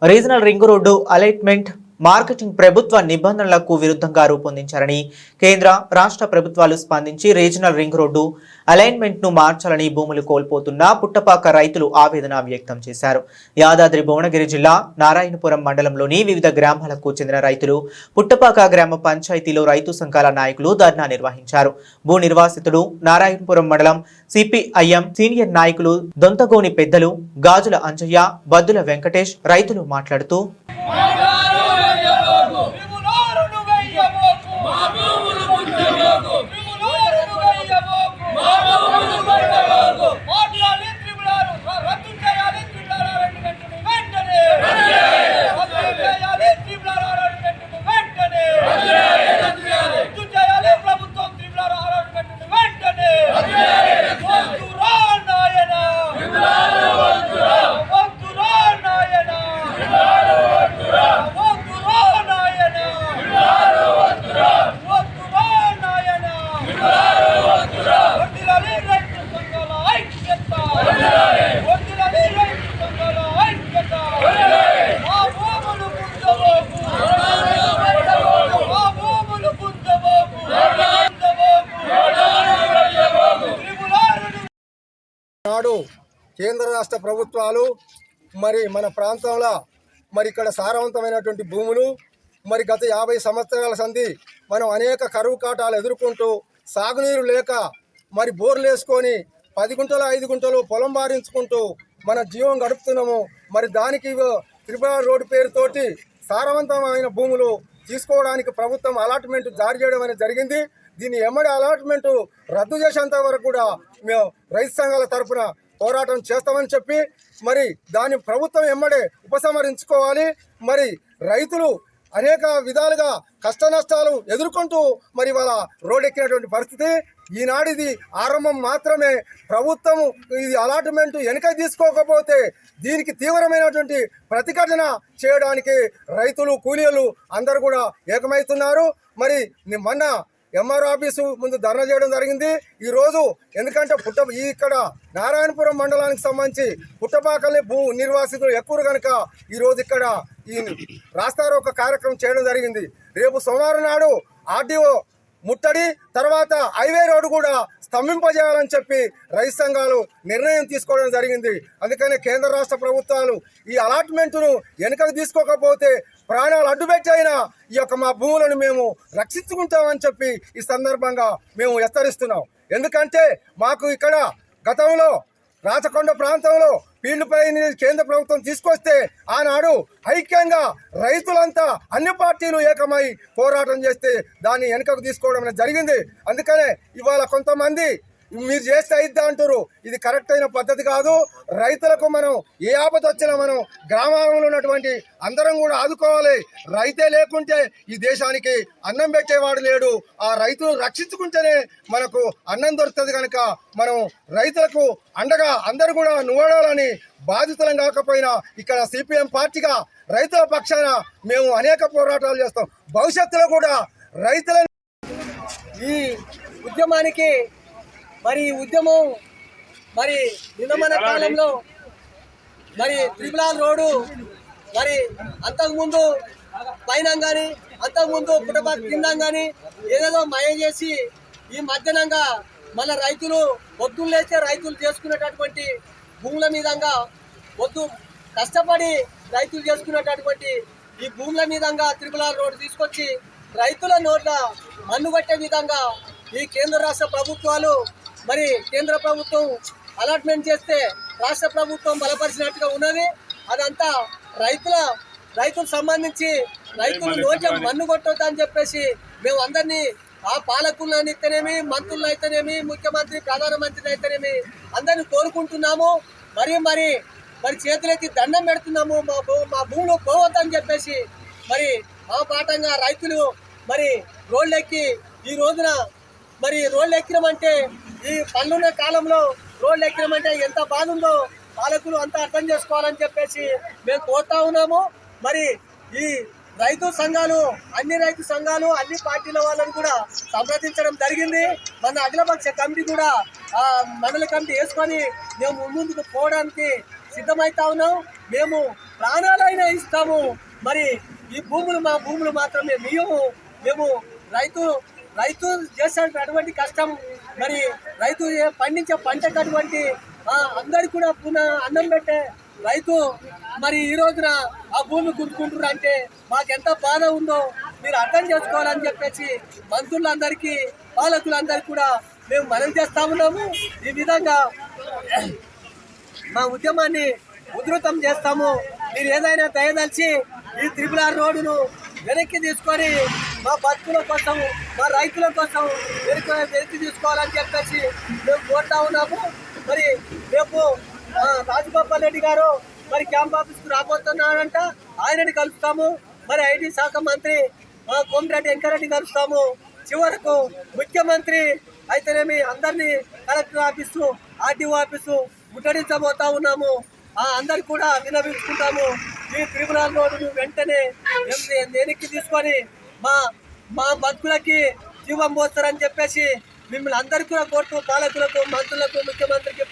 Regional ring road అలైట్మెంట్ marketing ప్రభుత్వ నిబంధనలకు విరుద్ధంగా రూపొందించారని కేంద్ర రాష్ట్ర ప్రభుత్వాలు స్పందించి రీజనల్ రింగ్ రోడ్డు అలైన్మెంట్ ను మార్చాలని భూములు కోల్పోతున్న పుట్టపాక రైతులు ఆవేదన వ్యక్తం చేశారు. యాదాద్రి భువనగిరి జిల్లా నారాయణపురం మండలంలోని వివిధ గ్రామాలకు చెందిన రైతులు పుట్టపాక గ్రామ పంచాయతీలో రైతు సంఘాల నాయకులు ధర్నా నిర్వహించారు. భూ నిర్వాసితుడు నారాయణపురం మండలం సిపిఐఎం సీనియర్ నాయకులు దొంతగోని పెద్దలు గాజుల అంజయ్య, బద్దుల వెంకటేష్ రైతులు మాట్లాడుతూ నాడు కేంద్ర రాష్ట్ర ప్రభుత్వాలు మరి మన ప్రాంతంలో మరి ఇక్కడ సారవంతమైనటువంటి భూములు మరి గత 50 సంవత్సరాల సంధి మనం అనేక కరువు కాటాలు ఎదుర్కొంటూ సాగునీరు లేక మరి బోర్లు వేసుకొని 10 గుంటలు 5 గుంటలు పొలం బారించుకుంటూ మన జీవం గడుపుతున్నాము. మరి దానికి త్రిపుర రోడ్డు పేరుతోటి సారవంతమైన భూములు తీసుకోవడానికి ప్రభుత్వం అలాట్మెంట్ జారీ చేయడం అనేది జరిగింది. దీన్ని ఎమ్మడి అలాట్మెంట్ రద్దు చేసేంత వరకు కూడా మేము రైతు సంఘాల తరఫున పోరాటం చేస్తామని చెప్పి మరి దాన్ని ప్రభుత్వం ఎమ్మడే ఉపసంహరించుకోవాలి. మరి రైతులు అనేక విధాలుగా కష్ట నష్టాలు ఎదుర్కొంటూ మరి వాళ్ళ రోడ్ ఎక్కినటువంటి పరిస్థితి. ఈనాడిది ఆరంభం మాత్రమే. ప్రభుత్వం ఇది అలాట్మెంట్ వెనక తీసుకోకపోతే దీనికి తీవ్రమైనటువంటి ప్రతిఘటన చేయడానికి రైతులు కూలీలు అందరూ కూడా ఏకమవుతున్నారు. మరి మొన్న ఎంఆర్ ఆఫీసు ముందు ధర్నా చేయడం జరిగింది. ఈరోజు ఎందుకంటే ఇక్కడ నారాయణపురం మండలానికి సంబంధించి పుట్టపాకల్ని భూ నిర్వాసితులు ఎక్కువ కనుక ఈరోజు ఇక్కడ ఈ రాస్తారోక కార్యక్రమం చేయడం జరిగింది. రేపు సోమవారం నాడు ఆర్డీఓ ముట్టడి తర్వాత హైవే రోడ్డు కూడా స్తంభింపజేయాలని చెప్పి రైతు సంఘాలు నిర్ణయం తీసుకోవడం జరిగింది. అందుకనే కేంద్ర రాష్ట్ర ప్రభుత్వాలు ఈ అలాట్మెంట్ను వెనుకకు తీసుకోకపోతే ప్రాణాలు అడ్డుపెట్టైనా ఈ యొక్క మా భూములను మేము రక్షించుకుంటామని చెప్పి ఈ సందర్భంగా మేము హెచ్చరిస్తున్నాం. ఎందుకంటే మాకు ఇక్కడ గతంలో రాచకొండ ప్రాంతంలో ఫీల్డ్పై కేంద్ర ప్రభుత్వం తీసుకొస్తే ఆనాడు ఐక్యంగా రైతులంతా అన్ని పార్టీలు ఏకమై పోరాటం చేస్తే దాన్ని వెనుకకు తీసుకోవడం జరిగింది. అందుకనే ఇవాళ కొంతమంది మీరు చేస్తే అయిద్దా అంటారు. ఇది కరెక్ట్ అయిన పద్ధతి కాదు. రైతులకు మనం ఏ ఆపద వచ్చినా మనం గ్రామాలలో ఉన్నటువంటి అందరం కూడా ఆదుకోవాలి. రైతే లేకుంటే ఈ దేశానికి అన్నం పెట్టేవాడు లేడు. ఆ రైతును రక్షించుకుంటేనే మనకు అన్నం దొరుకుతుంది. కనుక మనం రైతులకు అండగా అందరూ కూడా నిలబడాలని బాధితులం కాకపోయినా ఇక్కడ సిపిఎం పార్టీగా రైతుల పక్షాన మేము అనేక పోరాటాలు చేస్తాం. భవిష్యత్తులో కూడా రైతుల ఈ ఉద్యమానికి మరి ఉద్యమం మరి నిన్నమన కాలంలో మరి త్రిపులాల్ రోడ్డు మరి అంతకుముందు పైన కానీ అంతకుముందు పుట్టపాక కింద కానీ ఏదేదో మయం చేసి ఈ మధ్యాహ్నంగా మన రైతులు పొద్దున్న లేస్తే రైతులు చేసుకునేటటువంటి భూముల మీదంగా పొద్దు కష్టపడి రైతులు చేసుకునేటటువంటి ఈ భూముల మీదంగా త్రిపులాల్ రోడ్డు తీసుకొచ్చి రైతుల నోట్ల మన్నుగట్టే విధంగా ఈ కేంద్ర రాష్ట్ర ప్రభుత్వాలు మరి కేంద్ర ప్రభుత్వం అలాట్మెంట్ చేస్తే రాష్ట్ర ప్రభుత్వం బలపరిచినట్టుగా ఉన్నది. అదంతా రైతులకు సంబంధించి రైతులు నోట్ల మన్ను కొట్టొద్దని చెప్పేసి మేము అందరినీ ఆ పాలకులను అయితేనేమి, మంత్రులు అయితేనేమి, ముఖ్యమంత్రి ప్రధానమంత్రిని అయితేనేమి అందరినీ కోరుకుంటున్నాము. మరి చేతులెత్తి దండం పెడుతున్నాము. మా భూములు పోవద్దని చెప్పేసి మరి ఆ పాఠంగా రైతులు మరి రోడ్లెక్కి ఈ రోజున మరి రోడ్లు ఎక్కినామంటే ఈ పన్నున్న కాలంలో రోడ్లు ఎక్కినామంటే ఎంత బాధ ఉందో పాలకులు అంతా అర్థం చేసుకోవాలని చెప్పేసి మేము కోరుతా ఉన్నాము. మరి ఈ రైతు సంఘాలు అన్ని పార్టీల వాళ్ళని కూడా సంప్రదించడం జరిగింది. మన అఖిలపక్ష కమిటీ కూడా మండల కమిటీ వేసుకొని మేము ముందుకు పోవడానికి సిద్ధమవుతా ఉన్నాం. మేము ప్రాణాలైనా ఇస్తాము. మరి ఈ భూములు మా భూములు మాత్రమే మేము రైతు చేసేటటువంటి కష్టం, మరి రైతు పండించే పంటకు అటువంటి అందరికి కూడా అన్నం పెట్టే రైతు మరి ఈ రోజున ఆ భూమి గుంజుకుంటున్నారు అంటే మాకెంత బాధ ఉందో మీరు అర్థం చేసుకోవాలని చెప్పేసి మంత్రులందరికీ పాలకులందరికీ కూడా మేము మనవి చేస్తా ఉన్నాము. ఈ విధంగా మా ఉద్యమాన్ని ఉధృతం చేస్తాము. మీరు ఏదైనా దయదలిచి ఈ R రోడ్డును వెనక్కి తీసుకొని మా బతుకుల కోసం, మా రైతుల కోసం వెనక్కి తీసుకోవాలని చెప్పేసి మేము కోరుతా ఉన్నాము. మరి రేపు రాజగోపాల్ రెడ్డి గారు మరి క్యాంప్ ఆఫీస్కు రాబోతున్నారంట, ఆయనని కలుస్తాము. మరి ఐటీ శాఖ మంత్రి కోమటిరెడ్డి వెంకరెడ్డి కలుస్తాము. చివరకు ముఖ్యమంత్రి అయితేనేమి అందరినీ కలెక్టర్ ఆఫీసు, ఆర్టీఓ ఆఫీసు ముట్టడించబోతా ఉన్నాము. అందరికి కూడా విన్నవించుకుంటాము. ఈ R రోడ్డును వెంటనే వెనక్కి తీసుకొని మా బతుకులకి జీవం పోస్తారని చెప్పేసి మిమ్మల్ని అందరికీ కూడా కోరుతూ పాలకులకు, మంత్రులకు, ముఖ్యమంత్రికి